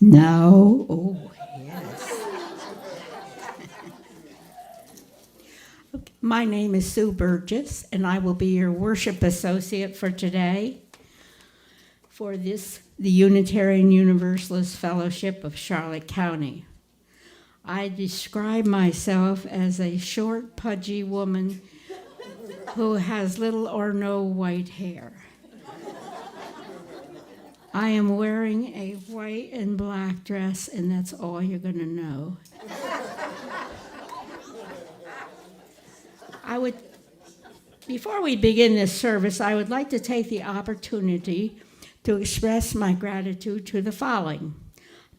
No. Oh, yes. Okay. My name is Sue Burgess, and I will be your worship associate for today for the Unitarian Universalist Fellowship of Charlotte County. I describe myself as a short, pudgy woman who has little or no white hair. I am wearing a white and black dress, and that's all you're going to know. Before we begin this service, I would like to take the opportunity to express my gratitude to the following: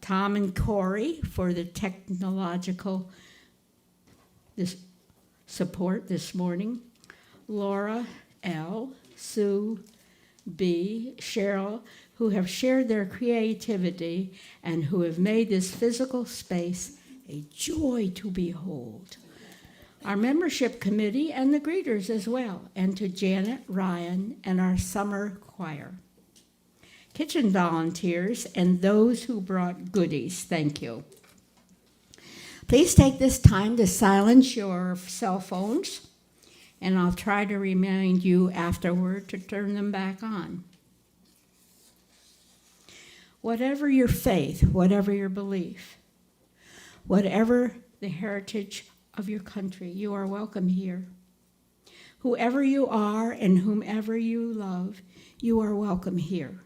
Tom and Corey for the technological support this morning, Laura L., Sue B., Cheryl, who have shared their creativity and who have made this physical space a joy to behold. Our membership committee and the greeters as well, and to Janet, Ryan, and our summer choir. Kitchen volunteers and those who brought goodies, thank you. Please take this time to silence your cell phones, and I'll try to remind you afterward to turn them back on. Whatever your faith, whatever your belief, whatever the heritage of your country, you are welcome here. Whoever you are and whomever you love, you are welcome here.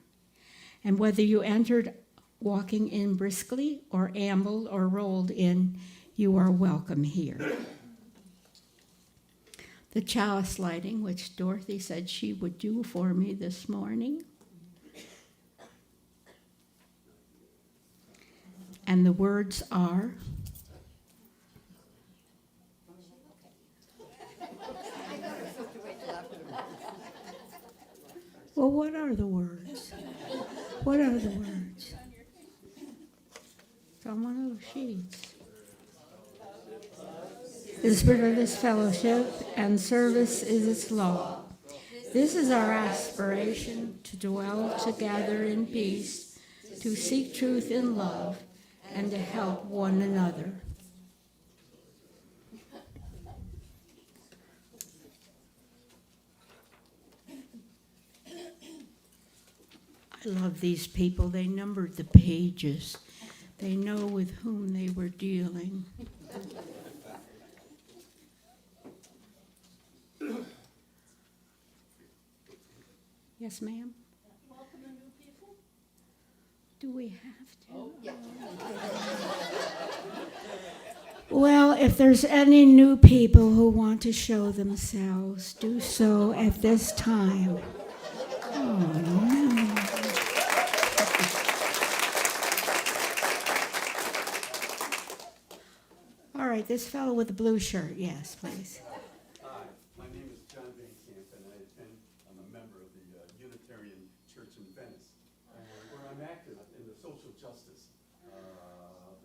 And whether you entered walking in briskly or ambled or rolled in, you are welcome here. The chalice lighting, which Dorothy said she would do for me this morning. And the words are, well, what are the words? What are the words? It's on one of those sheets. The spirit of this fellowship and service is its law. This is our aspiration, to dwell together in peace, to seek truth in love, and to help one another. I love these people. They numbered the pages. They know with whom they were dealing. Yes, ma'am? Welcome the new people. Do we have to? Oh, yeah. Well, if there's any new people who want to show themselves, do so at this time. Oh, no. All right, this fellow with the blue shirt, yes, please. Hi, my name is John Van Camp, and I'm a member of the Unitarian Church in Venice, where I'm active in the social justice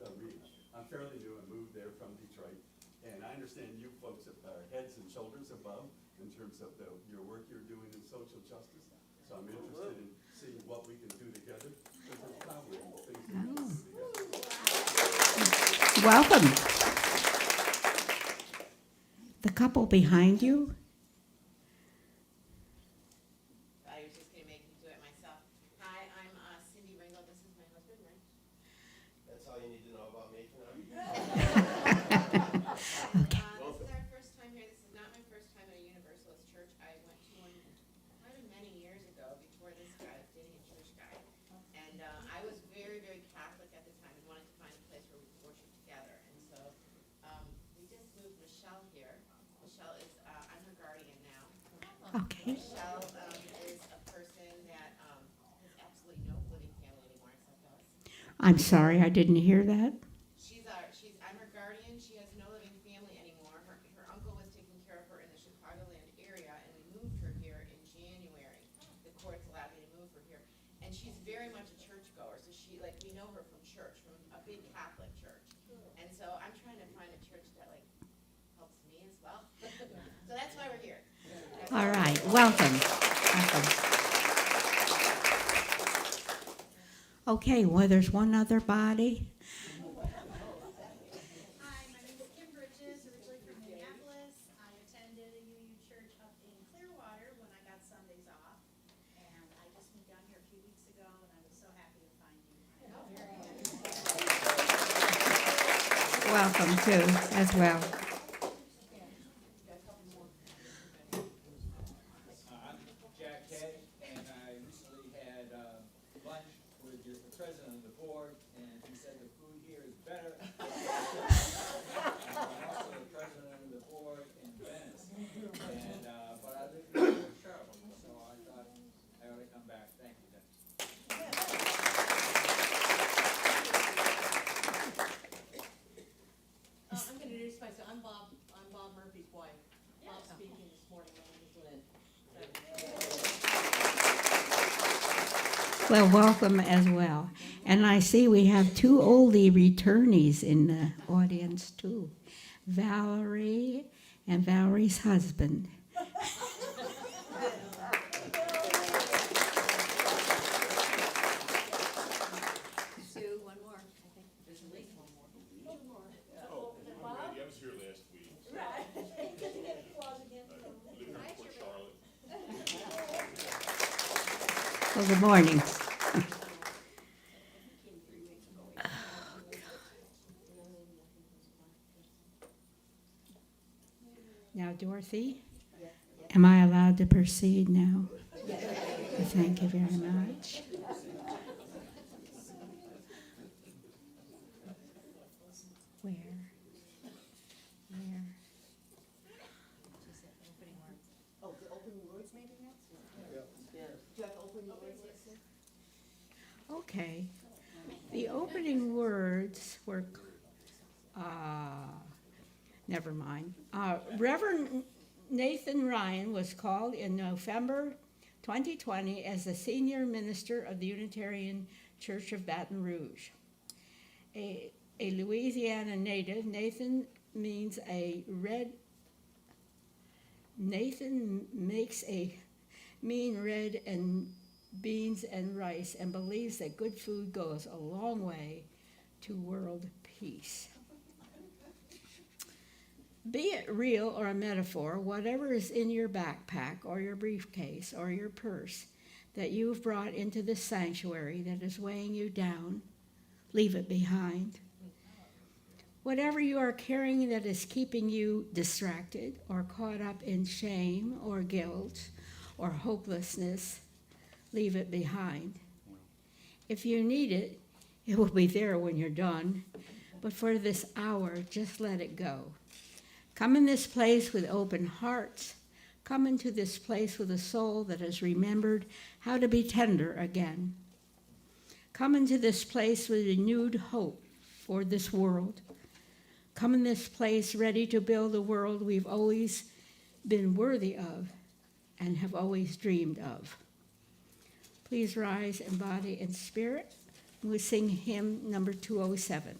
arena. I'm fairly new. I moved there from Detroit, and I understand you folks are heads and shoulders above in terms of your work you're doing in social justice. So I'm interested in see what we can do together, because there's probably things that we can do together. Welcome. The couple behind you. I was just gonna make you do it myself. Hi, I'm Cindy Ringo. This is my husband, Rich. That's all you need to know about me tonight? This is our first time here. This is not my first time at a Universalist church. I went to one probably many years ago before this guy, I was dating a Jewish guy. And I was very, very Catholic at the time and wanted to find a place where we could worship together. And so we just moved Michelle here. Michelle is, I'm her guardian now. Okay. Michelle is a person that has absolutely no living family anymore except us. I'm sorry, I didn't hear that. I'm her guardian. She has no living family anymore. Her uncle was taking care of her in the Chicagoland area, and we moved her here in January. The courts allowed me to move her here, and she's very much a churchgoer. So we know her from church, from a big Catholic church, and so I'm trying to find a church that helps me as well. So that's why we're here. All right, welcome. Welcome. Okay, well, there's one other body. Hi, my name is Kim Bridges, originally from Minneapolis. I attended a UU church up in Clearwater when I got Sundays off. And I just moved down here a few weeks ago, and I was so happy to find you. I'm very happy. Welcome too, as well. I'm Jack Kay, and I recently had lunch with the president of the board, and he said the food here is better. I'm also the president of the board in Venice, and but I live in Charlotte, so I thought I ought to come back. Thank you, Dennis. I'm going to introduce myself. I'm Bob Murphy's wife. Bob's speaking this morning. My name is Lynn. Well, welcome as well. And I see we have two oldie returnees in the audience too. Valerie and Valerie's husband. Sue, one more. I think there's at least one more. Oh, I was here last week. So I live here in Port Charlotte. Well, good morning. Now, Dorothy, am I allowed to proceed now? Thank you very much. Where? Oh, the opening words maybe next? Yeah. Do you have opening words next? Okay. The opening words were, never mind. Reverend Nathan Ryan was called in November 2020 as the senior minister of the Unitarian Church of Baton Rouge. A Louisiana native, Nathan makes a mean red and beans and rice and believes that good food goes a long way to world peace. Be it real or a metaphor, whatever is in your backpack or your briefcase or your purse that you've brought into this sanctuary that is weighing you down, leave it behind. Whatever you are carrying that is keeping you distracted or caught up in shame or guilt or hopelessness, leave it behind. If you need it, it will be there when you're done. But for this hour, just let it go. Come in this place with open hearts. Come into this place with a soul that has remembered how to be tender again. Come into this place with renewed hope for this world. Come in this place ready to build a world we've always been worthy of and have always dreamed of. Please rise in body and spirit. We sing hymn number 207.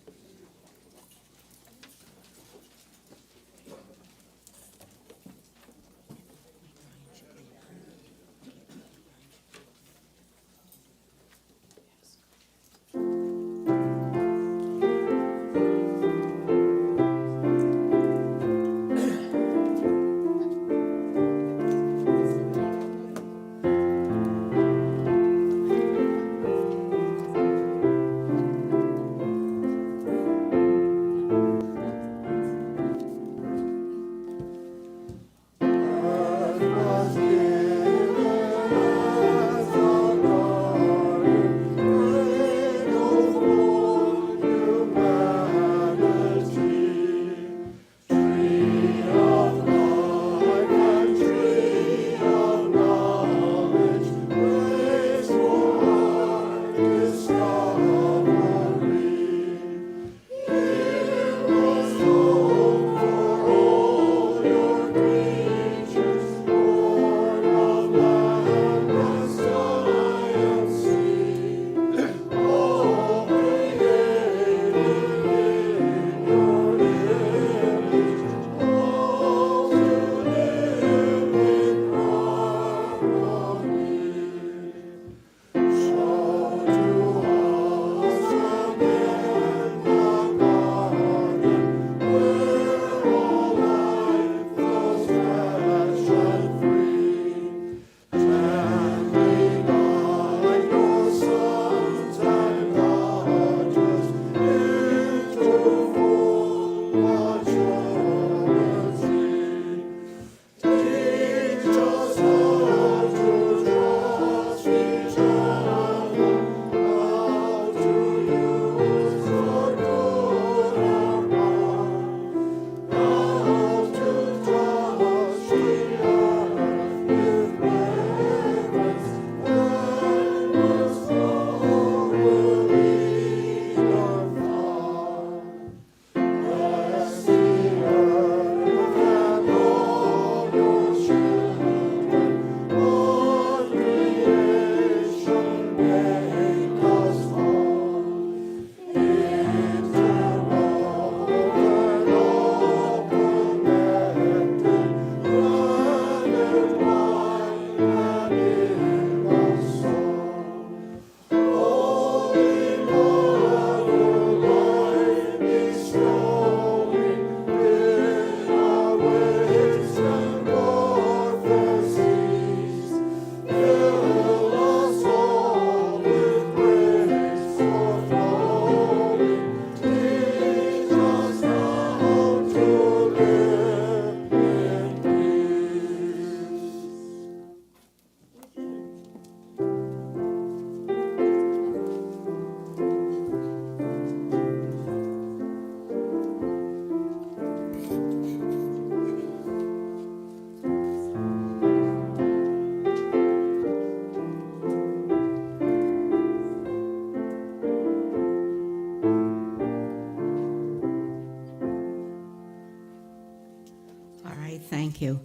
thank you.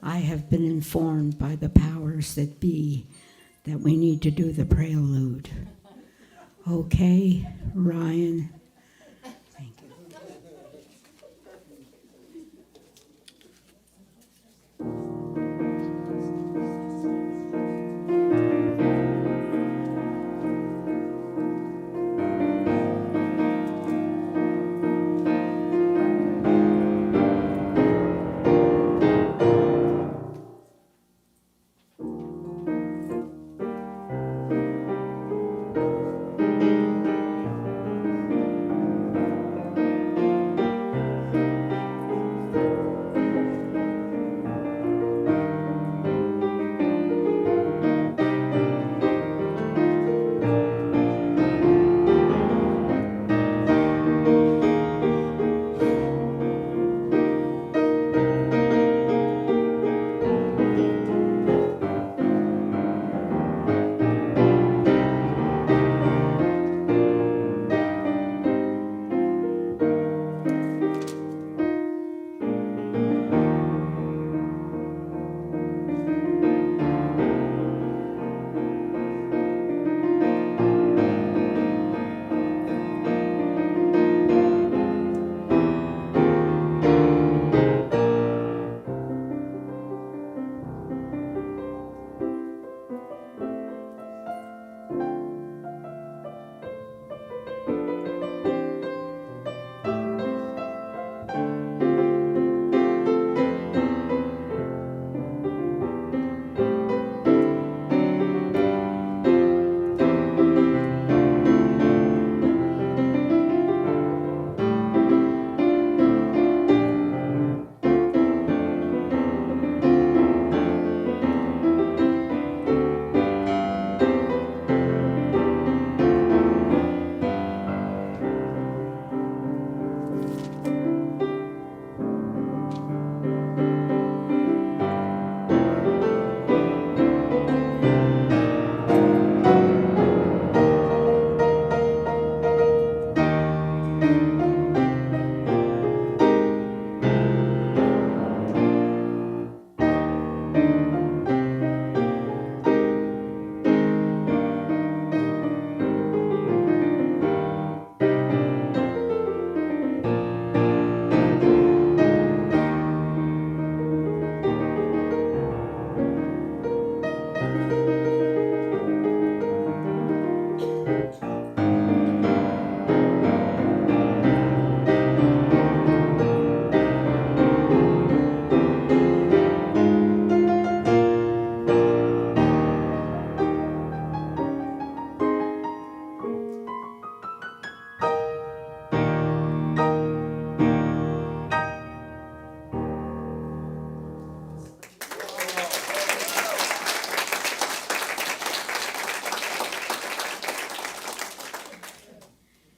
I have been informed by the powers that be that we need to do the prelude. Okay, Ryan. Thank you.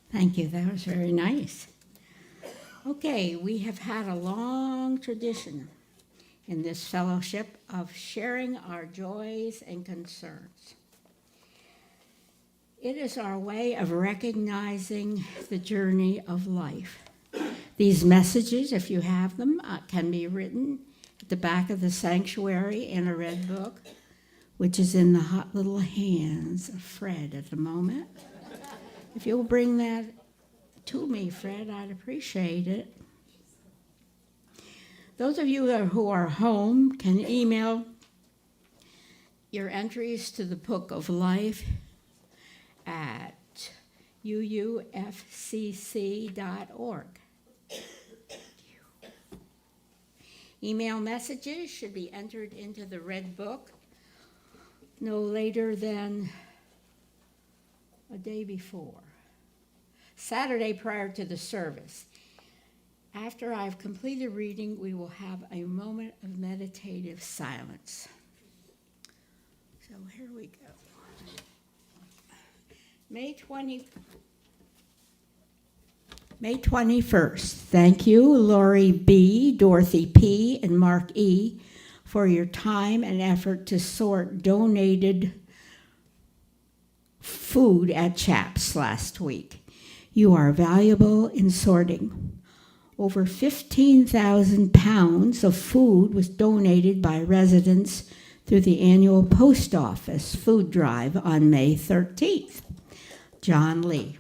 Thank you. That was very nice. Okay, we have had a long tradition in this fellowship of sharing our joys and concerns. It is our way of recognizing the journey of life. These messages, if you have them, can be written at the back of the sanctuary in a red book, which is in the hot little hands of Fred at the moment. If you'll bring that to me, Fred, I'd appreciate it. Those of you who are home can email your entries to the Book of Life at UUFCC.org. Email messages should be entered into the red book no later than a day before, Saturday prior to the service. After I've completed reading, we will have a moment of meditative silence. So here we go. May 21st. Thank you, Lori B., Dorothy P., and Mark E., for your time and effort to sort donated food at CHAPS last week. You are valuable in sorting. Over 15,000 pounds of food was donated by residents through the annual post office food drive on May 13th. John Lee.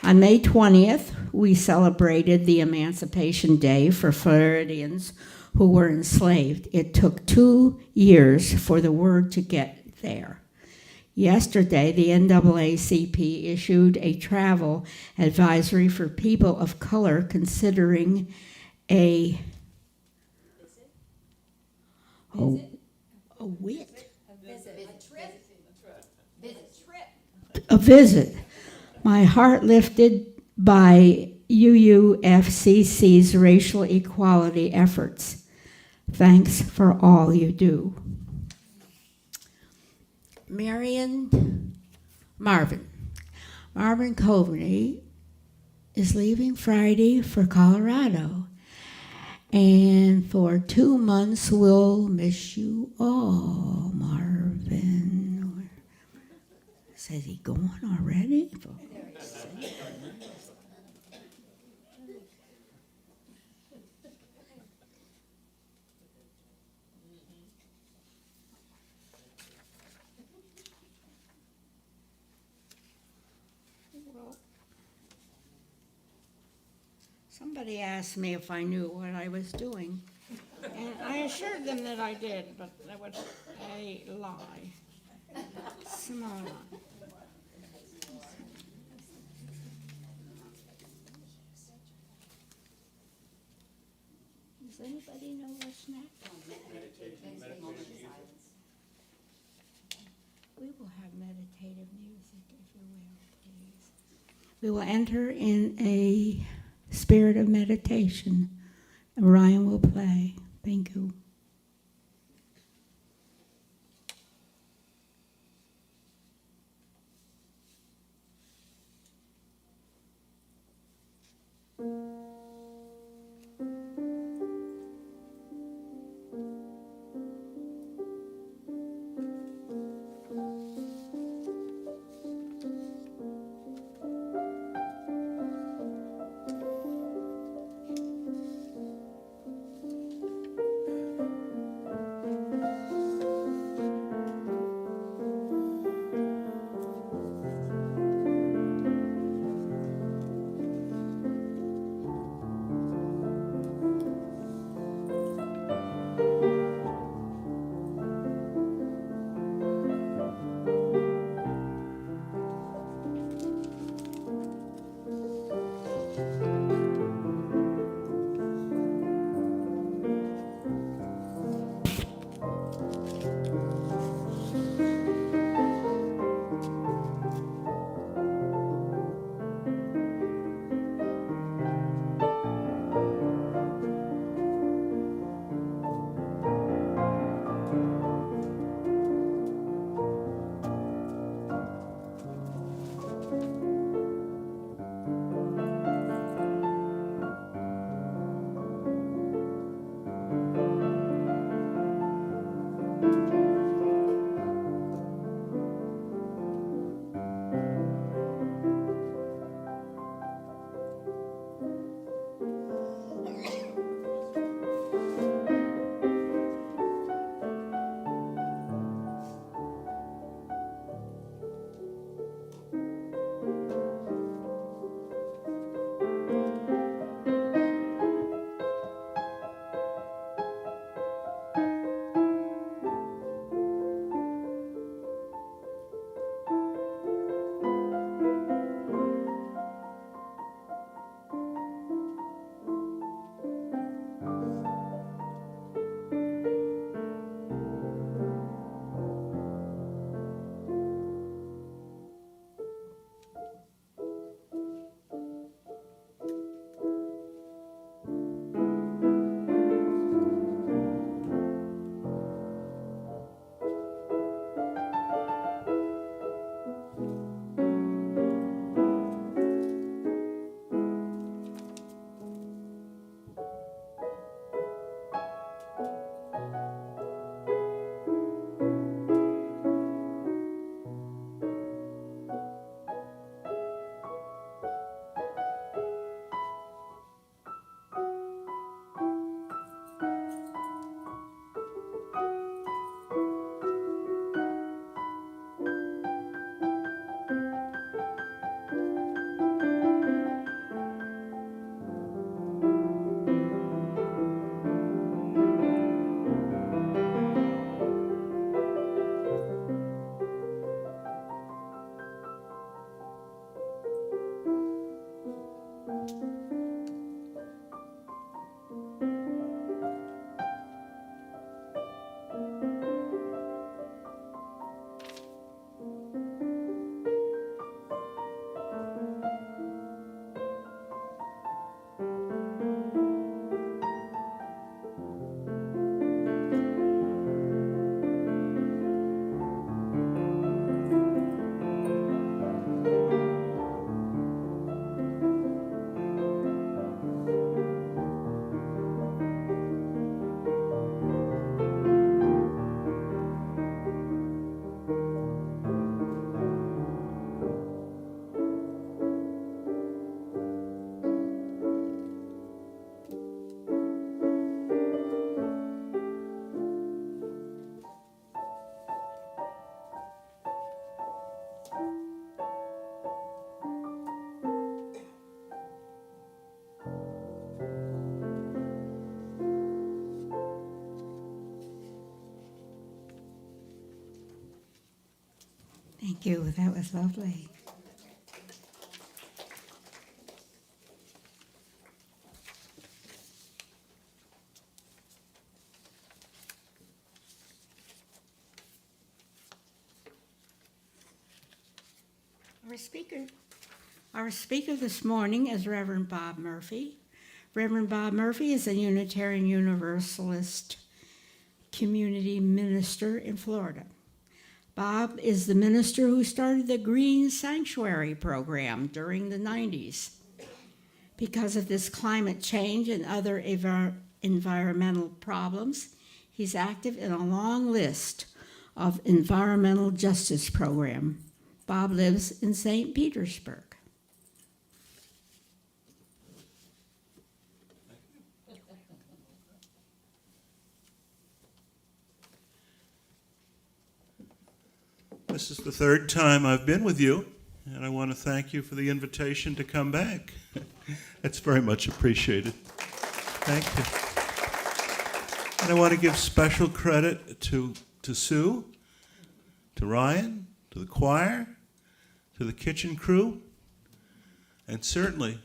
On May 20th, we celebrated the Emancipation Day for Floridians who were enslaved. It took 2 years for the word to get there. Yesterday, the NAACP issued a travel advisory for people of color considering a visit. My heart lifted by UUFCC's racial equality efforts. Thanks for all you do. Marvin Coveney is leaving Friday for Colorado. And for 2 months, we'll miss you all, Marvin. Says he going already? Somebody asked me if I knew what I was doing, and I assured them that I did, but that was a lie. Small lie. Does anybody know what's next? We will have meditative music, if you will, please. We will enter in a spirit of meditation. Ryan will play. Thank you. Thank you. That was lovely. Our speaker this morning is Reverend Bob Murphy. Reverend Bob Murphy is a Unitarian Universalist community minister in Florida. Bob is the minister who started the Green Sanctuary program during the 90s. Because of this climate change and other environmental problems, he's active in a long list of environmental justice programs. Bob lives in St. Petersburg. This is the third time I've been with you, and I want to thank you for the invitation to come back. It's very much appreciated. Thank you. And I want to give special credit to Sue, to Ryan, to the choir, to the kitchen crew, and certainly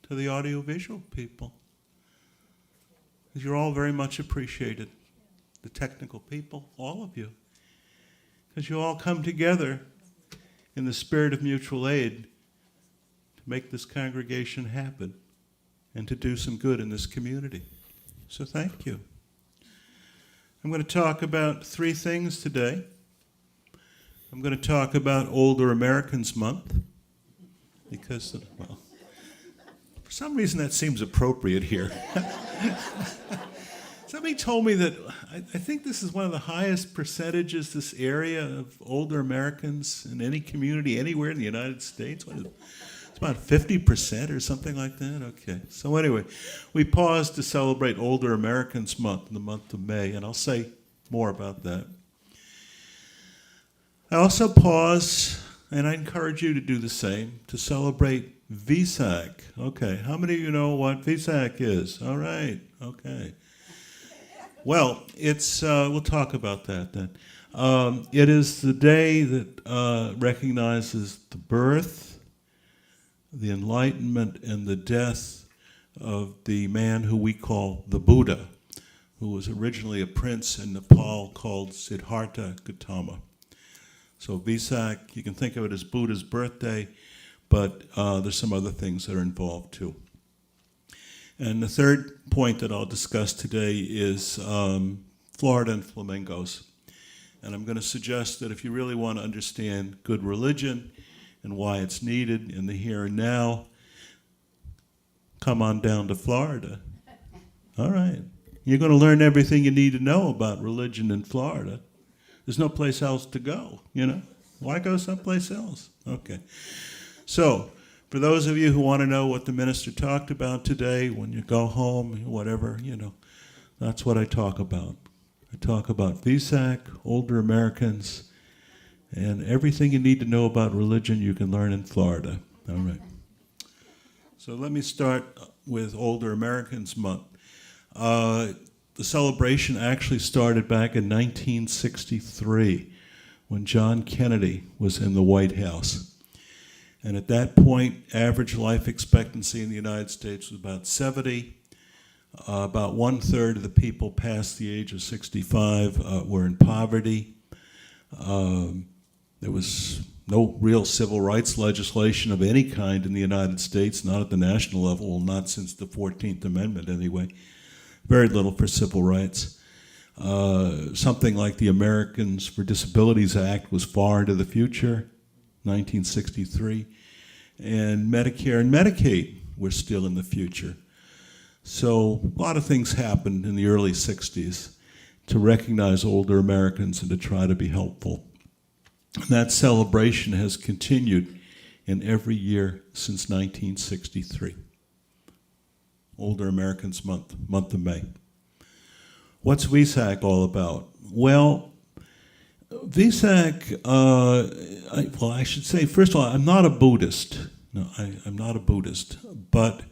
to the audiovisual people. You're all very much appreciated. The technical people, all of you. Because you all come together in the spirit of mutual aid to make this congregation happen and to do some good in this community. So thank you. I'm going to talk about three things today. I'm going to talk about Older Americans Month because, well, for some reason that seems appropriate here. Somebody told me that I think this is one of the highest percentages, this area of older Americans in any community anywhere in the United States. What is it? It's about 50% or something like that? Okay. So anyway, we paused to celebrate Older Americans Month in the month of May, and I'll say more about that. I also pause, and I encourage you to do the same, to celebrate VSAC. Okay, how many of you know what VSAC is? All right, okay. Well, we'll talk about that then. It is the day that recognizes the birth, the enlightenment, and the death of the man who we call the Buddha, who was originally a prince in Nepal called Siddhartha Gautama. So Vesak, you can think of it as Buddha's birthday, but there's some other things that are involved too. And the third point that I'll discuss today is Florida and flamingos. And I'm going to suggest that if you really want to understand good religion and why it's needed in the here and now, come on down to Florida. All right. You're going to learn everything you need to know about religion in Florida. There's no place else to go, you know? Why go someplace else? Okay. So, for those of you who want to know what the minister talked about today, when you go home, whatever, you know, that's what I talk about. I talk about VSAC, older Americans, and everything you need to know about religion you can learn in Florida. All right. So let me start with Older Americans Month. The celebration actually started back in 1963 when John Kennedy was in the White House. And at that point, average life expectancy in the United States was about 70. About 1/3 of the people past the age of 65 were in poverty. There was no real civil rights legislation of any kind in the United States, not at the national level, well, not since the 14th Amendment anyway. Very little for civil rights. Something like the Americans for Disabilities Act was far into the future, 1963. And Medicare and Medicaid were still in the future. So a lot of things happened in the early 60s to recognize older Americans and to try to be helpful. And that celebration has continued in every year since 1963. Older Americans Month, month of May. What's VSAC all about? Well, VSAC, I should say, first of all, I'm not a Buddhist. No, I'm not a Buddhist, but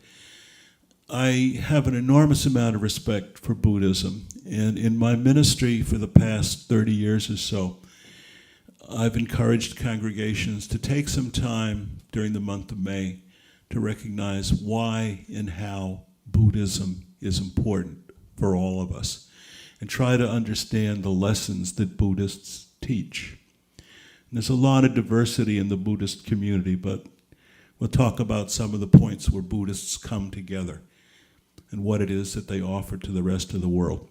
I have an enormous amount of respect for Buddhism. And in my ministry for the past 30 years or so, I've encouraged congregations to take some time during the month of May to recognize why and how Buddhism is important for all of us, and try to understand the lessons that Buddhists teach. And there's a lot of diversity in the Buddhist community, but we'll talk about some of the points where Buddhists come together and what it is that they offer to the rest of the world.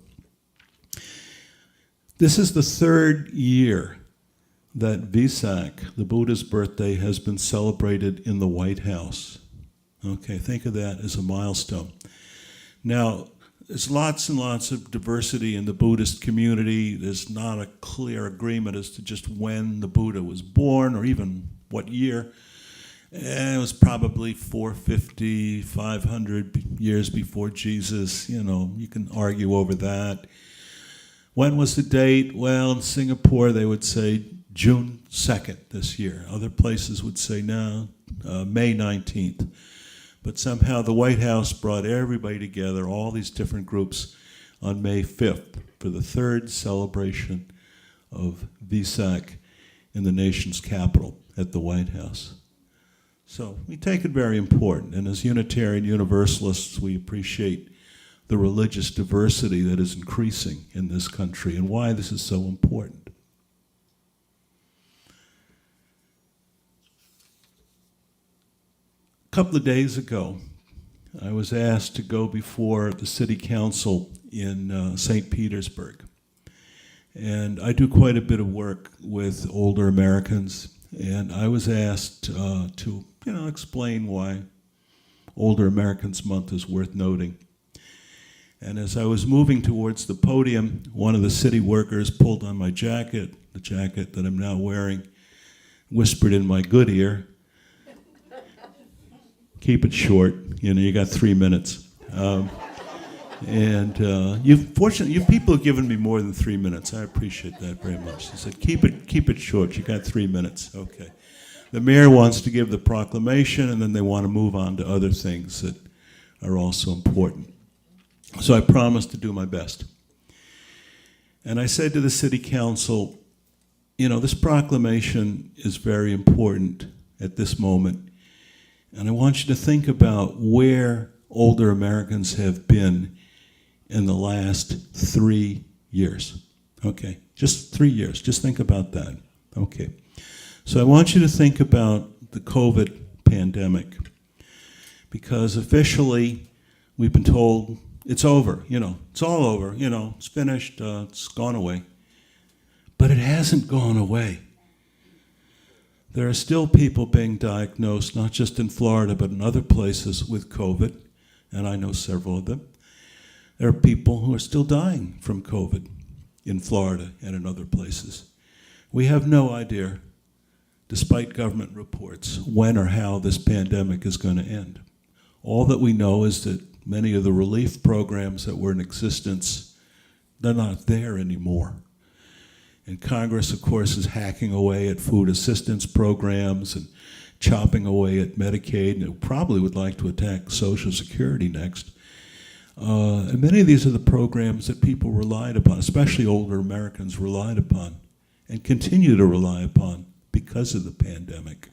This is the third year that Vesak, the Buddha's birthday, has been celebrated in the White House. Okay, think of that as a milestone. Now, there's lots and lots of diversity in the Buddhist community. There's not a clear agreement as to just when the Buddha was born or even what year. And it was probably 450, 500 years before Jesus. You know, you can argue over that. When was the date? Well, in Singapore, they would say June 2nd this year. Other places would say, no, May 19th. But somehow the White House brought everybody together, all these different groups, on May 5th for the third celebration of Vesak in the nation's capital at the White House. So we take it very important, and as Unitarian Universalists, we appreciate the religious diversity that is increasing in this country and why this is so important. A couple of days ago, I was asked to go before the city council in St. Petersburg. And I do quite a bit of work with older Americans, and I was asked to explain why Older Americans Month is worth noting. And as I was moving towards the podium, one of the city workers pulled on my jacket, the jacket that I'm now wearing, whispered in my good ear, keep it short, you got 3 minutes. You people have given me more than 3 minutes. I appreciate that very much. He said, keep it short, you got 3 minutes. Okay. The mayor wants to give the proclamation, and then they want to move on to other things that are also important. So I promised to do my best. And I said to the city council, this proclamation is very important at this moment. And I want you to think about where older Americans have been in the last 3 years. Okay, just 3 years. Just think about that. Okay. So I want you to think about the COVID pandemic, because officially we've been told it's over, it's all over, it's finished, it's gone away. But it hasn't gone away. There are still people being diagnosed, not just in Florida, but in other places with COVID, and I know several of them. There are people who are still dying from COVID in Florida and in other places. We have no idea, despite government reports, when or how this pandemic is going to end. All that we know is that many of the relief programs that were in existence, they're not there anymore. And Congress, of course, is hacking away at food assistance programs and chopping away at Medicaid, and it probably would like to attack Social Security next. And many of these are the programs that people relied upon, especially older Americans relied upon, and continue to rely upon because of the pandemic.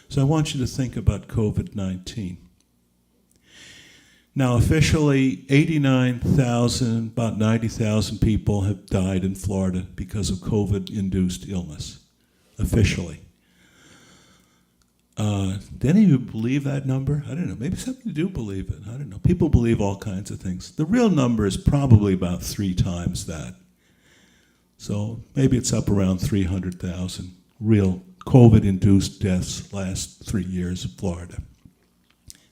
So I want you to think about COVID-19. Now, officially, 89,000, about 90,000 people have died in Florida because of COVID-induced illness, officially. Do any of you believe that number? I don't know. Maybe some of you do believe it. I don't know. People believe all kinds of things. The real number is probably about 3 times that. So maybe it's up around 300,000 real COVID-induced deaths last 3 years in Florida.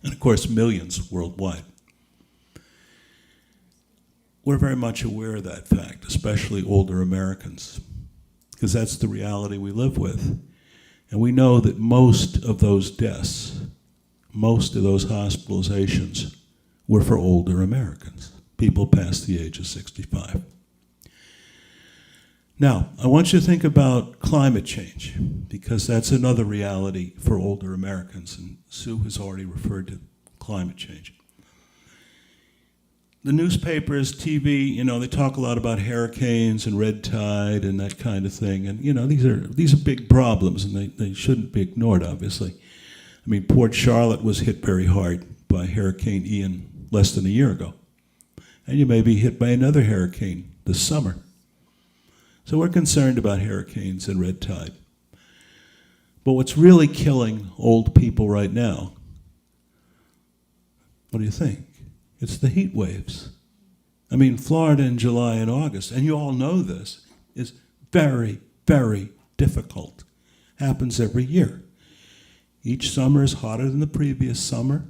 And of course, millions worldwide. We're very much aware of that fact, especially older Americans, because that's the reality we live with. And we know that most of those deaths, most of those hospitalizations were for older Americans, people past the age of 65. Now, I want you to think about climate change, because that's another reality for older Americans, and Sue has already referred to climate change. the newspapers, TV, they talk a lot about hurricanes and red tide and that kind of thing. And, these are big problems, and they shouldn't be ignored, obviously. I mean, Port Charlotte was hit very hard by Hurricane Ian less than a year ago. And you may be hit by another hurricane this summer. So we're concerned about hurricanes and red tide. But what's really killing old people right now, what do you think? It's the heat waves. I mean, Florida in July and August, and you all know this, is very, very difficult. Happens every year. Each summer is hotter than the previous summer,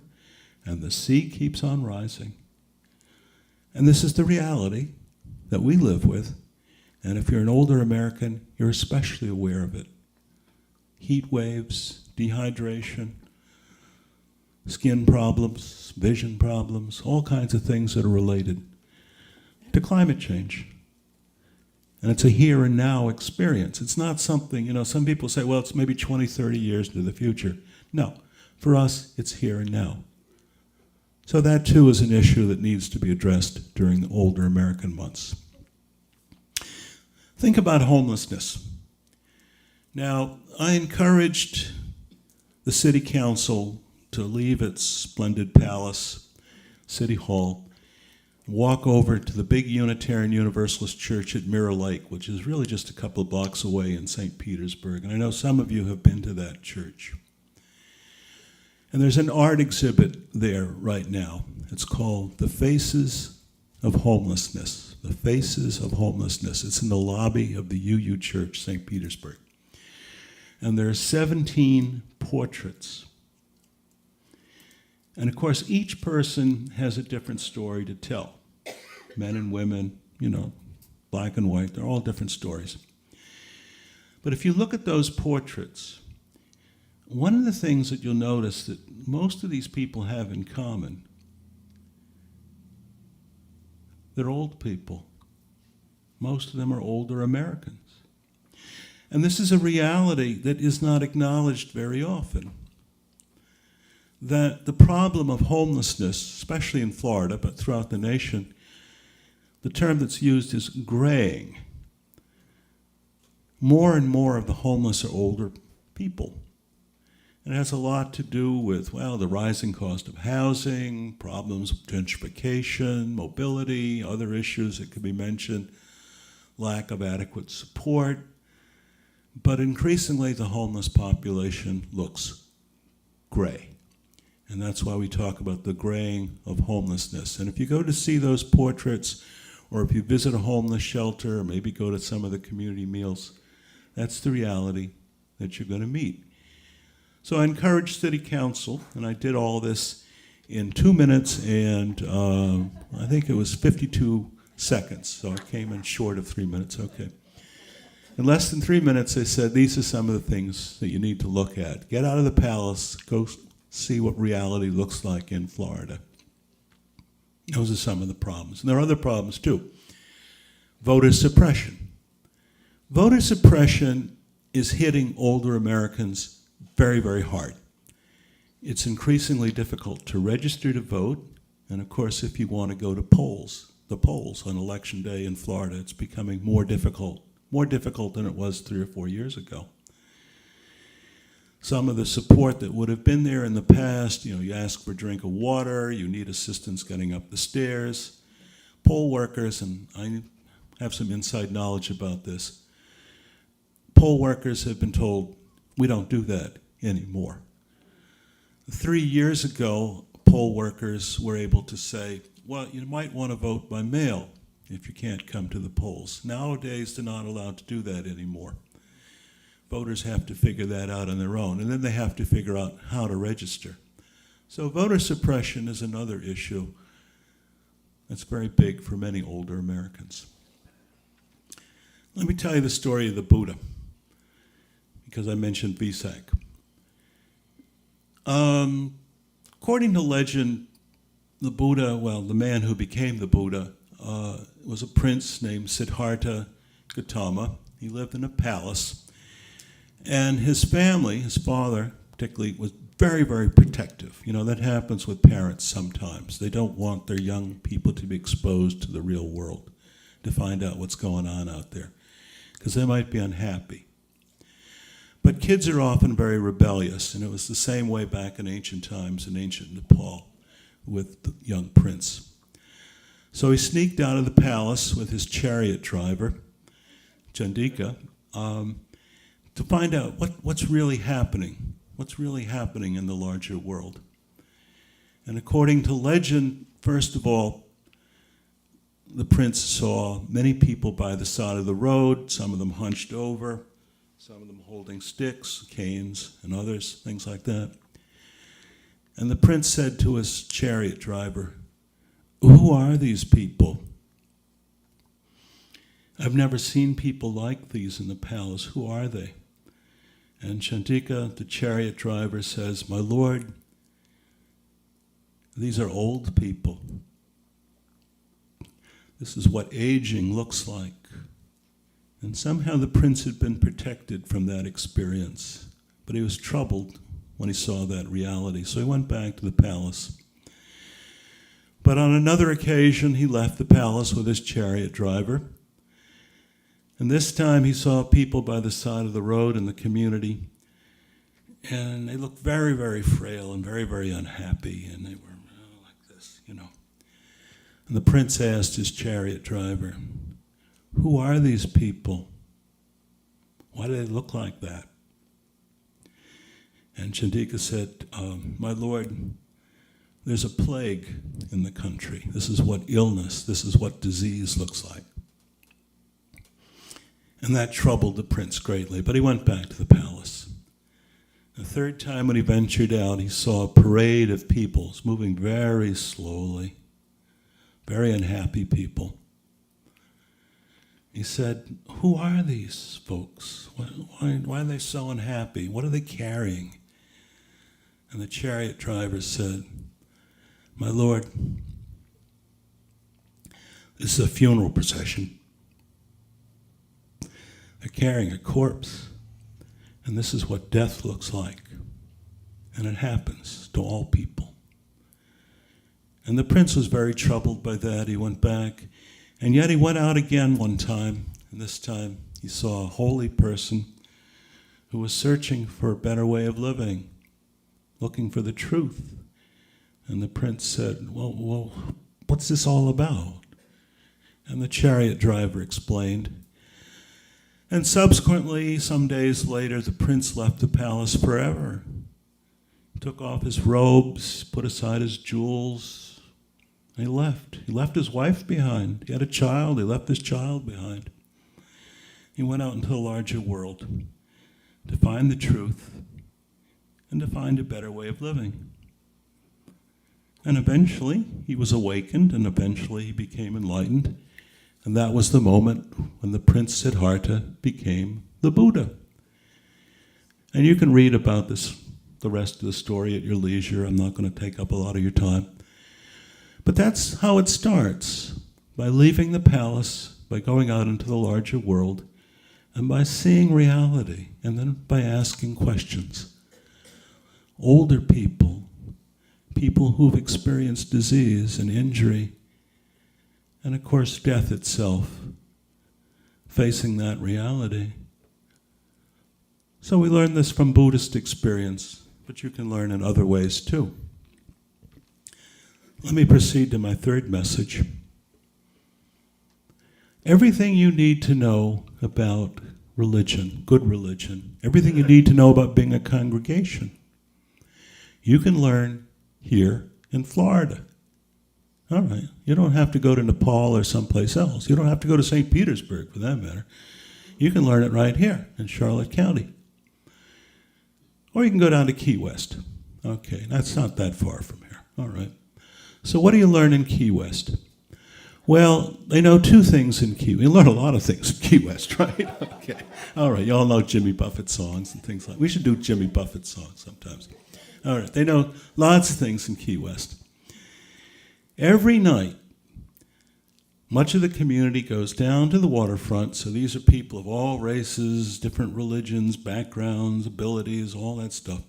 and the sea keeps on rising. And this is the reality that we live with, and if you're an older American, you're especially aware of it. Heat waves, dehydration, skin problems, vision problems, all kinds of things that are related to climate change. And it's a here and now experience. It's not something, some people say, well, it's maybe 20, 30 years into the future. No, for us, it's here and now. So that too is an issue that needs to be addressed during the older American months. Think about homelessness. Now, I encouraged the city council to leave its splendid palace, City Hall, walk over to the big Unitarian Universalist Church at Mirror Lake, which is really just a couple of blocks away in St. Petersburg. And I know some of you have been to that church. And there's an art exhibit there right now. It's called The Faces of Homelessness. The Faces of Homelessness. It's in the lobby of the UU Church, St. Petersburg. And there are 17 portraits. And of course, each person has a different story to tell. Men and women, black and white, they're all different stories. But if you look at those portraits, one of the things that you'll notice that most of these people have in common, they're old people. Most of them are older Americans. And this is a reality that is not acknowledged very often. That the problem of homelessness, especially in Florida, but throughout the nation, the term that's used is graying. More and more of the homeless are older people. And it has a lot to do with, the rising cost of housing, problems with gentrification, mobility, other issues that could be mentioned, lack of adequate support. But increasingly, the homeless population looks gray. And that's why we talk about the graying of homelessness. And if you go to see those portraits, or if you visit a homeless shelter, or maybe go to some of the community meals, that's the reality that you're going to meet. So I encouraged City Council, and I did all this in 2 minutes and I think it was 52 seconds. So I came in short of 3 minutes, okay. In less than 3 minutes, I said, these are some of the things that you need to look at. Get out of the palace, go see what reality looks like in Florida. Those are some of the problems. And there are other problems too. Voter suppression. Voter suppression is hitting older Americans very, very hard. It's increasingly difficult to register to vote. And of course, if you want to go to the polls on election day in Florida, it's becoming more difficult than it was 3 or 4 years ago. Some of the support that would have been there in the past, you ask for a drink of water, you need assistance getting up the stairs. Poll workers, and I have some inside knowledge about this, poll workers have been told, we don't do that anymore. 3 years ago, poll workers were able to say, well, you might want to vote by mail if you can't come to the polls. Nowadays, they're not allowed to do that anymore. Voters have to figure that out on their own, and then they have to figure out how to register. So voter suppression is another issue that's very big for many older Americans. Let me tell you the story of the Buddha, because I mentioned Vesak. According to legend, the Buddha, the man who became the Buddha, was a prince named Siddhartha Gautama. He lived in a palace. And his family, his father particularly, was very, very protective. You know, that happens with parents sometimes. They don't want their young people to be exposed to the real world, to find out what's going on out there, because they might be unhappy. But kids are often very rebellious, and it was the same way back in ancient times in ancient Nepal with the young prince. So he sneaked out of the palace with his chariot driver, Chandika, to find out what's really happening in the larger world. And according to legend, first of all, the prince saw many people by the side of the road, some of them hunched over, some of them holding sticks, canes, and others, things like that. And the prince said to his chariot driver, "Who are these people? I've never seen people like these in the palace. Who are they?" And Chandika, the chariot driver, says, "My lord, these are old people. This is what aging looks like." And somehow the prince had been protected from that experience, but he was troubled when he saw that reality. So he went back to the palace. But on another occasion, he left the palace with his chariot driver. And this time he saw people by the side of the road in the community, and they looked very, very frail and very, very unhappy, and they were like this, you know. And the prince asked his chariot driver, "Who are these people? Why do they look like that?" And Chandika said, "My lord, there's a plague in the country. This is what illness, this is what disease looks like." And that troubled the prince greatly, but he went back to the palace. The third time when he ventured out, he saw a parade of people moving very slowly, very unhappy people. He said, "Who are these folks? Why are they so unhappy? What are they carrying?" And the chariot driver said, "My lord, this is a funeral procession. They're carrying a corpse, and this is what death looks like. And it happens to all people." And the prince was very troubled by that. He went back, and yet he went out again one time, and this time he saw a holy person who was searching for a better way of living, looking for the truth. And the prince said, well, what's this all about?" And the chariot driver explained. And subsequently, some days later, the prince left the palace forever. He took off his robes, put aside his jewels, and he left. He left his wife behind. He had a child. He left his child behind. He went out into the larger world to find the truth and to find a better way of living. And eventually, he was awakened, and eventually he became enlightened. And that was the moment when the Prince Siddhartha became the Buddha. And you can read about this, the rest of the story at your leisure. I'm not going to take up a lot of your time. But that's how it starts, by leaving the palace, by going out into the larger world, and by seeing reality, and then by asking questions. Older people, people who've experienced disease and injury, and of course death itself, facing that reality. So we learn this from Buddhist experience, but you can learn in other ways too. Let me proceed to my third message. Everything you need to know about religion, good religion, everything you need to know about being a congregation, you can learn here in Florida. All right, you don't have to go to Nepal or someplace else. You don't have to go to St. Petersburg for that matter. You can learn it right here in Charlotte County. Or you can go down to Key West. Okay, that's not that far from here. All right. So what do you learn in Key West? Well, they know two things in Key West. You learn a lot of things in Key West, right? Okay. All right, you all know Jimmy Buffett songs and things like that. We should do Jimmy Buffett songs sometimes. All right, they know lots of things in Key West. Every night, much of the community goes down to the waterfront, so these are people of all races, different religions, backgrounds, abilities, all that stuff.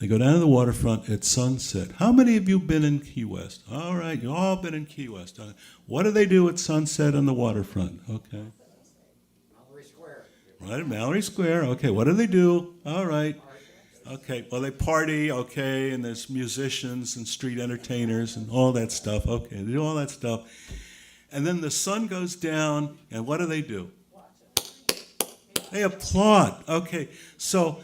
They go down to the waterfront at sunset. How many of you been in Key West? All right, you all been in Key West. What do they do at sunset on the waterfront? Okay. Mallory Square. Right, Mallory Square. Okay, what do they do? All right. Okay, well, they party, okay, and there's musicians and street entertainers and all that stuff. Okay, they do all that stuff. And then the sun goes down, and what do? They applaud. Okay, so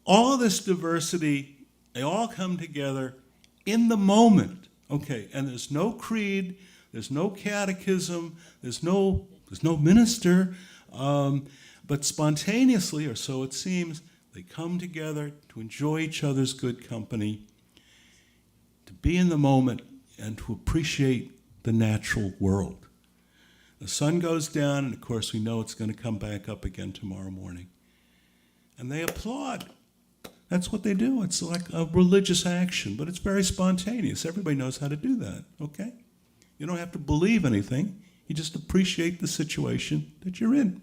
all of this diversity, they all come together in the moment. Okay, and there's no creed, there's no catechism, there's no minister, but spontaneously, or so it seems, they come together to enjoy each other's good company, to be in the moment, and to appreciate the natural world. The sun goes down, and of course we know it's going to come back up again tomorrow morning. And they applaud. That's what they do. It's like a religious action, but it's very spontaneous. Everybody knows how to do that, okay? You don't have to believe anything. You just appreciate the situation that you're in.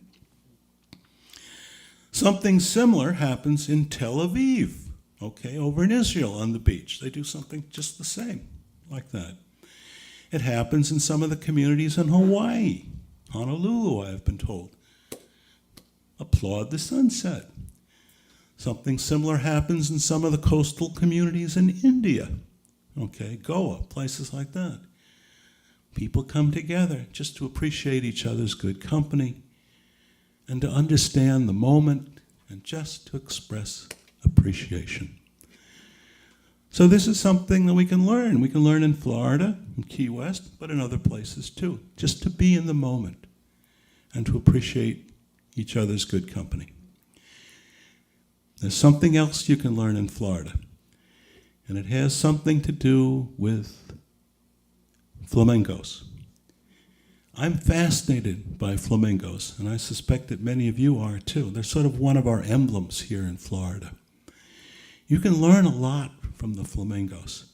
Something similar happens in Tel Aviv, okay, over in Israel on the beach. They do something just the same, like that. It happens in some of the communities in Hawaii, Honolulu, I have been told. Applaud the sunset. Something similar happens in some of the coastal communities in India, okay, Goa, places like that. People come together just to appreciate each other's good company and to understand the moment and just to express appreciation. So this is something that we can learn. We can learn in Florida, in Key West, but in other places too, just to be in the moment and to appreciate each other's good company. There's something else you can learn in Florida, and it has something to do with flamingos. I'm fascinated by flamingos, and I suspect that many of you are too. They're sort of one of our emblems here in Florida. You can learn a lot from the flamingos.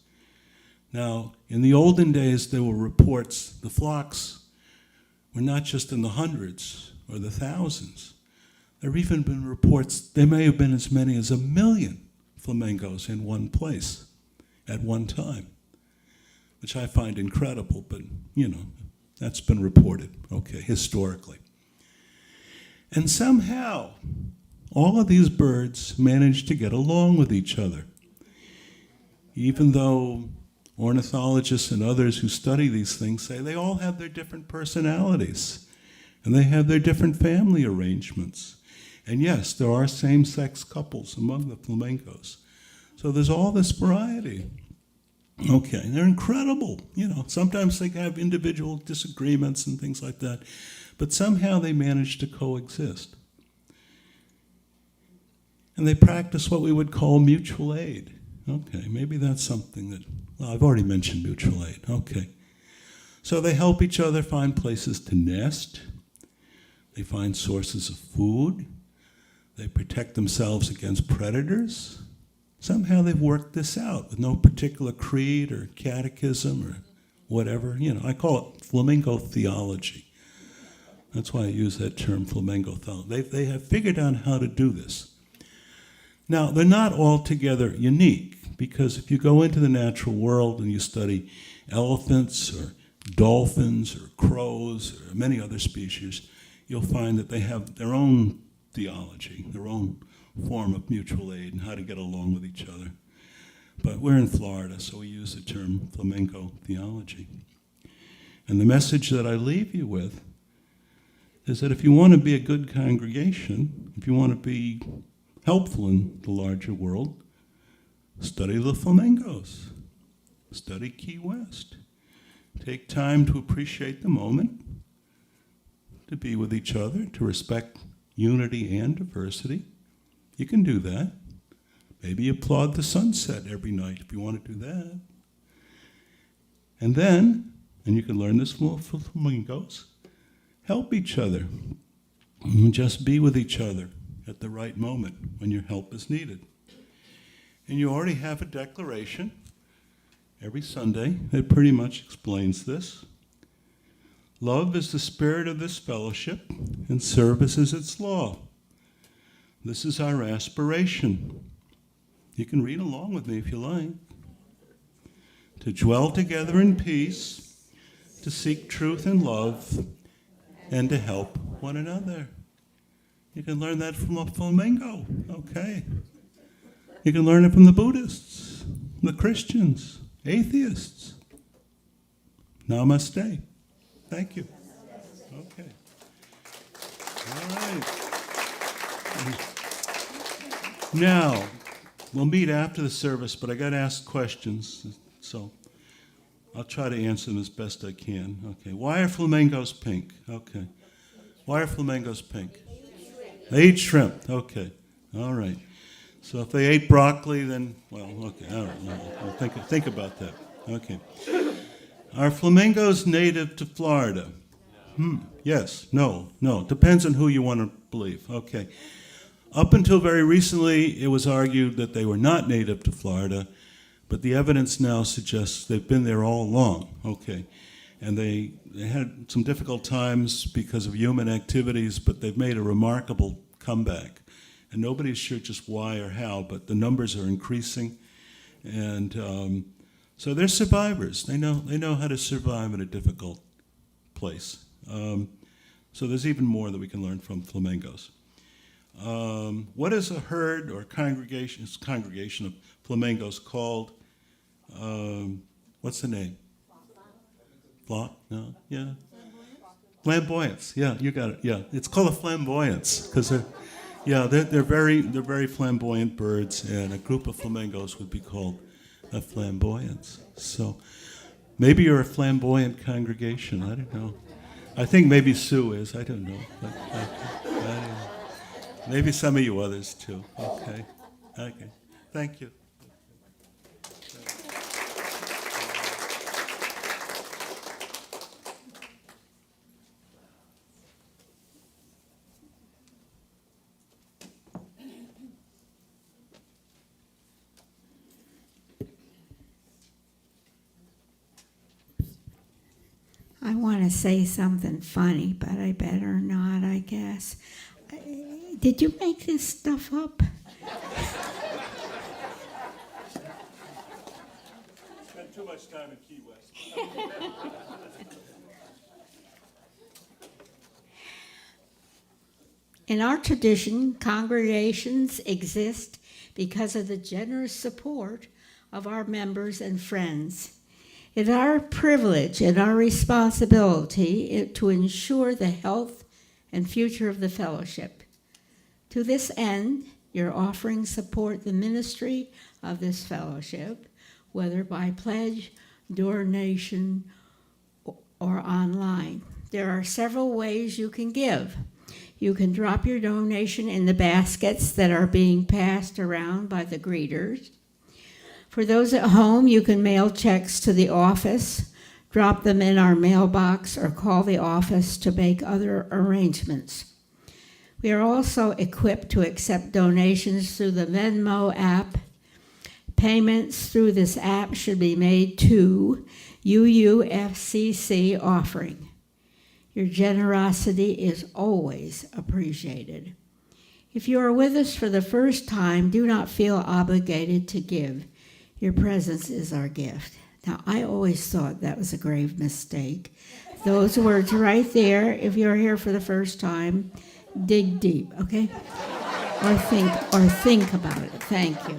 Now, in the olden days, there were reports the flocks were not just in the hundreds or the thousands. There have even been reports there may have been as many as 1 million flamingos in one place at one time, which I find incredible, but, you know, that's been reported, okay, historically. And somehow, all of these birds manage to get along with each other, even though ornithologists and others who study these things say they all have their different personalities, and they have their different family arrangements. And yes, there are same-sex couples among the flamingos. So there's all this variety. Okay, they're incredible. You know, sometimes they have individual disagreements and things like that, but somehow they manage to coexist. And they practice what we would call mutual aid. Okay, maybe that's something that, well, I've already mentioned mutual aid. Okay. So they help each other find places to nest. They find sources of food. They protect themselves against predators. Somehow they've worked this out with no particular creed or catechism or whatever. You know, I call it flamingo theology. That's why I use that term, flamingo theology. They have figured out how to do this. Now, they're not altogether unique, because if you go into the natural world and you study elephants or dolphins or crows or many other species, you'll find that they have their own theology, their own form of mutual aid and how to get along with each other. But we're in Florida, so we use the term flamingo theology. And the message that I leave you with is that if you want to be a good congregation, if you want to be helpful in the larger world, study the flamingos, study Key West. Take time to appreciate the moment, to be with each other, to respect unity and diversity. You can do that. Maybe applaud the sunset every night if you want to do that. And then, and you can learn this from flamingos, help each other. Just be with each other at the right moment when your help is needed. And you already have a declaration every Sunday that pretty much explains this. Love is the spirit of this fellowship, and service is its law. This is our aspiration. You can read along with me if you like. To dwell together in peace, to seek truth and love, and to help one another. You can learn that from a Flamingo, okay? You can learn it from the Buddhists, the Christians, atheists. Namaste. Thank you. Okay. All right. Now, we'll meet after the service, but I got asked questions, so I'll try to answer them as best I can. Okay. Why are flamingos pink? Okay. Why are flamingos pink? They eat shrimp. Okay. All right. So if they ate broccoli, then, well, okay. All right. Think about that. Okay. Are flamingos native to Florida? Yes. No. Depends on who you want to believe. Okay. Up until very recently, it was argued that they were not native to Florida, but the evidence now suggests they've been there all along. Okay. And they had some difficult times because of human activities, but they've made a remarkable comeback. And nobody's sure just why or how, but the numbers are increasing. And so they're survivors. They know how to survive in a difficult place. So there's even more that we can learn from flamingos. What is a herd or congregation of flamingos called? What's the name? Flock? No? Yeah. Flamboyance. Yeah, you got it. Yeah, it's called a flamboyance because they're very flamboyant birds, and a group of flamingos would be called a flamboyance. So maybe you're a flamboyant congregation. I don't know. I think maybe Sue is. I don't know. But, maybe some of you others too. Okay. Thank you. I want to say something funny, but I better not, I guess. Did you make this stuff up? Spent too much time in Key West. In our tradition, congregations exist because of the generous support of our members and friends. It is our privilege and our responsibility to ensure the health and future of the fellowship. To this end, your offerings support the ministry of this fellowship, whether by pledge, donation, or online. There are several ways you can give. You can drop your donation in the baskets that are being passed around by the greeters. For those at home, you can mail checks to the office, drop them in our mailbox, or call the office to make other arrangements. We are also equipped to accept donations through the Venmo app. Payments through this app should be made to UUFCC offering. Your generosity is always appreciated. If you are with us for the first time, do not feel obligated to give. Your presence is our gift. Now, I always thought that was a grave mistake. Those words right there, if you're here for the first time, dig deep, okay? Or think about it. Thank you.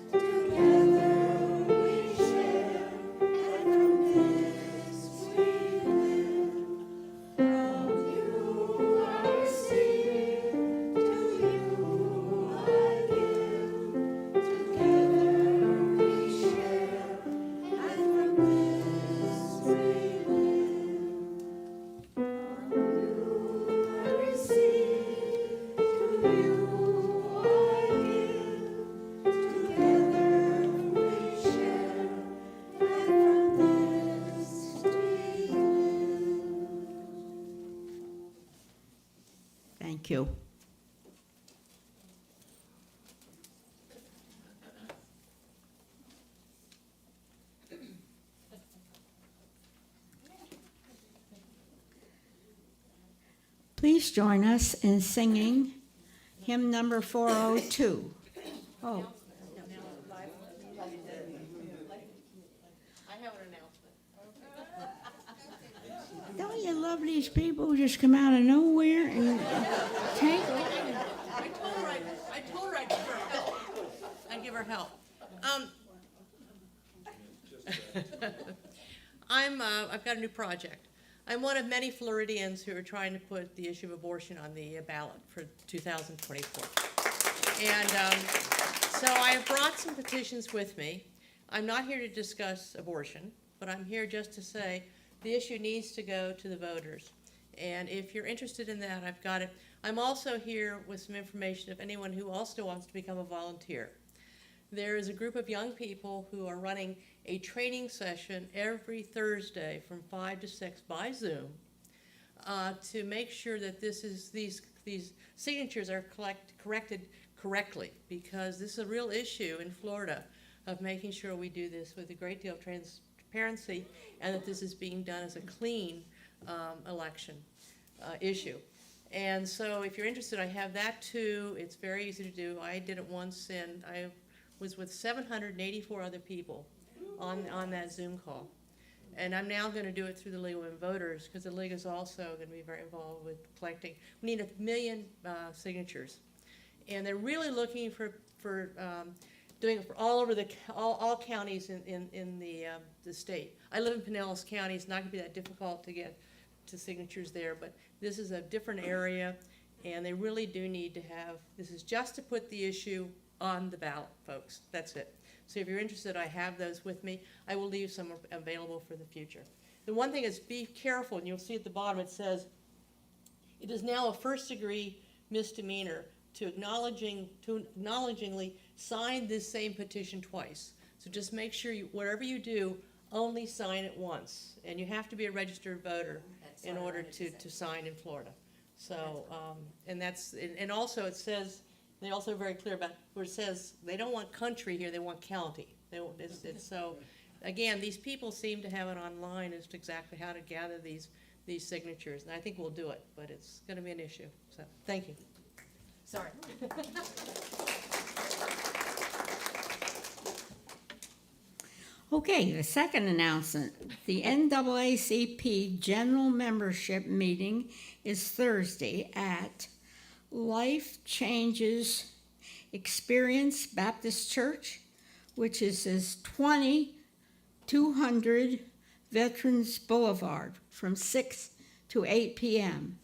Together we share Thank you. Please join us in singing hymn number 402. Oh, I have an announcement. don't you love these people who just come out of nowhere and take? I told her I'd give her help. I'd give her help. I've got a new project. I'm one of many Floridians who are trying to put the issue of abortion on the ballot for 2024. And so I have brought some petitions with me. I'm not here to discuss abortion, but I'm here just to say the issue needs to go to the voters. And if you're interested in that, I've got it. I'm also here with some information of anyone who also wants to become a volunteer. There is a group of young people who are running a training session every Thursday from 5 to 6 by Zoom to make sure that these signatures are corrected correctly, because this is a real issue in Florida of making sure we do this with a great deal of transparency and that this is being done as a clean election issue. And so if you're interested, I have that too. It's very easy to do. I did it once, and I was with 784 other people on that Zoom call. And I'm now going to do it through the League of Women Voters, because the League is also going to be very involved with collecting. We need 1 million signatures. And they're really looking for doing it for all over all counties in the state. I live in Pinellas County. It's not going to be that difficult to get to signatures there, but this is a different area, and they really do need to have, this is just to put the issue on the ballot, folks. That's it. So if you're interested, I have those with me. I will leave some available for the future. The one thing is, be careful, and you'll see at the bottom it says, it is now a first-degree misdemeanor to acknowledgingly sign this same petition twice. So just make sure whatever you do, only sign it once. And you have to be a registered voter in order to sign in Florida. So, and also it says, they're also very clear about where it says they don't want country here, they want county. So, again, these people seem to have it online as to exactly how to gather these signatures, and I think we'll do it, but it's going to be an issue. So, thank you. Sorry. Okay, the second announcement. The NAACP General Membership Meeting is Thursday at Life Changes Experience Baptist Church, which is 2200 Veterans Boulevard, from 6 to 8 p.m.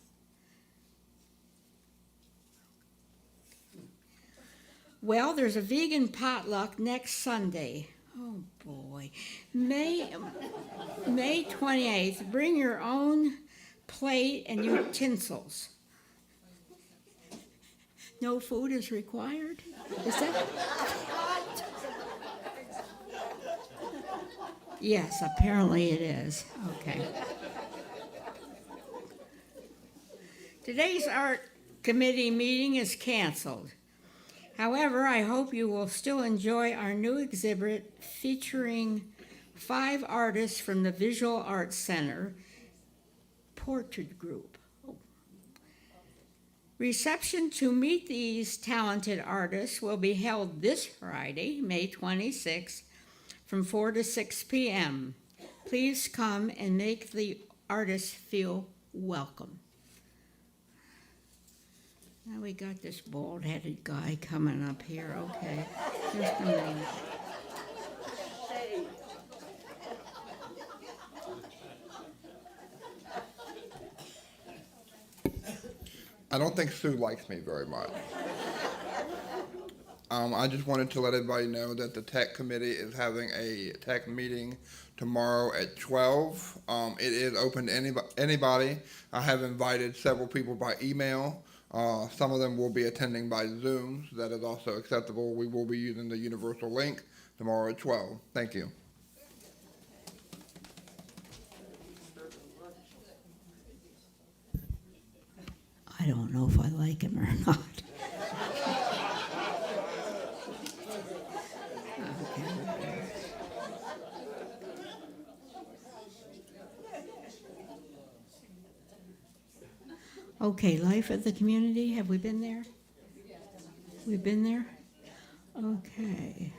Well, there's a vegan potluck next Sunday. Oh boy. May 28th. Bring your own plate and utensils. No food is required? Is that? Yes, apparently it is. Okay. Today's art committee meeting is canceled. However, I hope you will still enjoy our new exhibit featuring 5 artists from the Visual Arts Center Portrait Group. Reception to meet these talented artists will be held this Friday, May 26th, from 4 to 6 p.m. Please come and make the artists feel welcome. Now we got this bald-headed guy coming up here. Okay, just a minute. I don't think Sue likes me very much. I just wanted to let everybody know that the tech committee is having a tech meeting tomorrow at 12. It is open to anybody. I have invited several people by email. Some of them will be attending by Zoom, so that is also acceptable. We will be using the universal link tomorrow at 12. Thank you. I don't know if I like him or not. Okay, life of the community, have we been there? We've been there? Okay.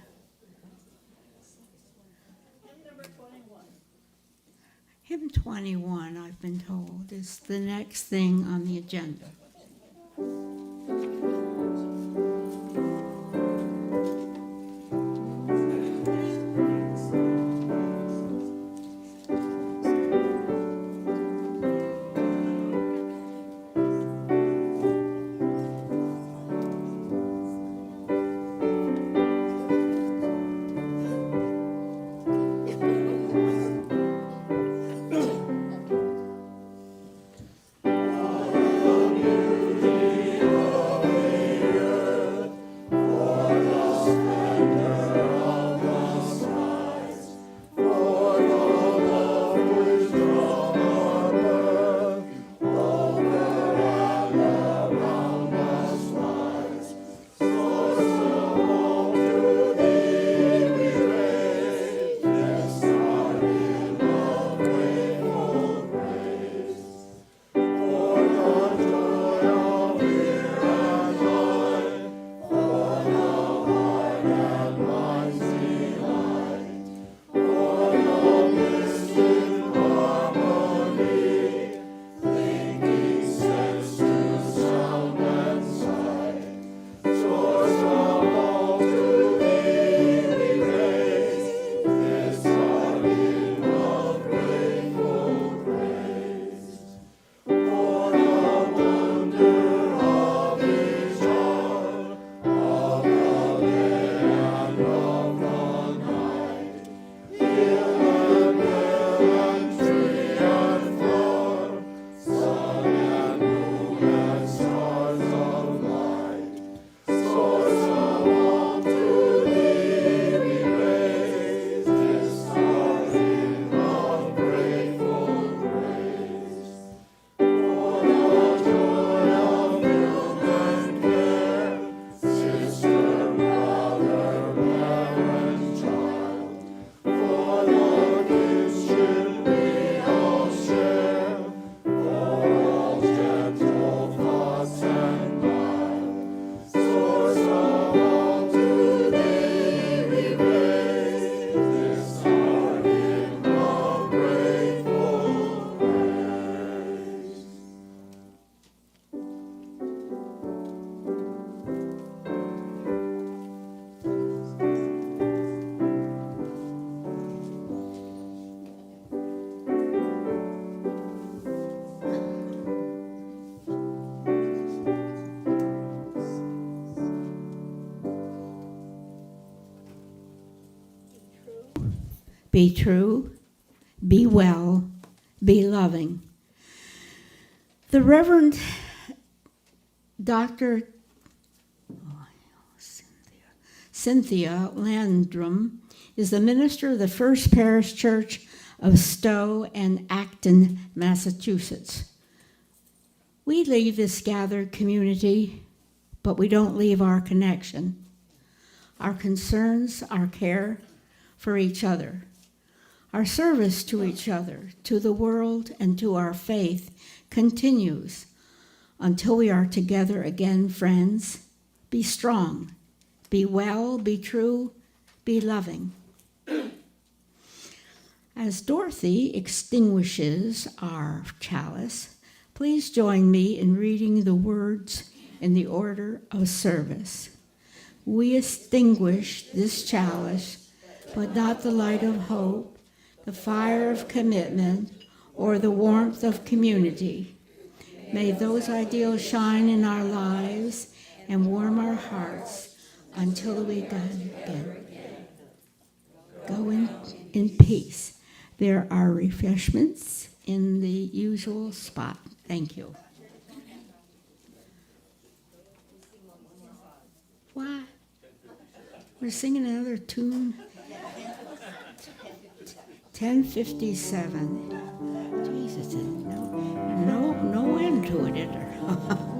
Hymn 21, I've been told, is the next thing on the agenda. Be true, be well, be loving. The Reverend Dr. Cynthia Landrum is the minister of the First Parish Church of Stowe and Acton, Massachusetts. We leave this gathered community, but we don't leave our connection, our concerns, our care for each other, our service to each other, to the world, and to our faith continues until we are together again, friends. Be strong, be well, be true, be loving. As Dorothy extinguishes our chalice, please join me in reading the words in the order of service. We extinguish this chalice, but not the light of hope, the fire of commitment, or the warmth of community. May those ideals shine in our lives and warm our hearts until we go in peace. There are refreshments in the usual spot. Thank you. What? We're singing another tune? 10:57. Jesus, no end to it, is there?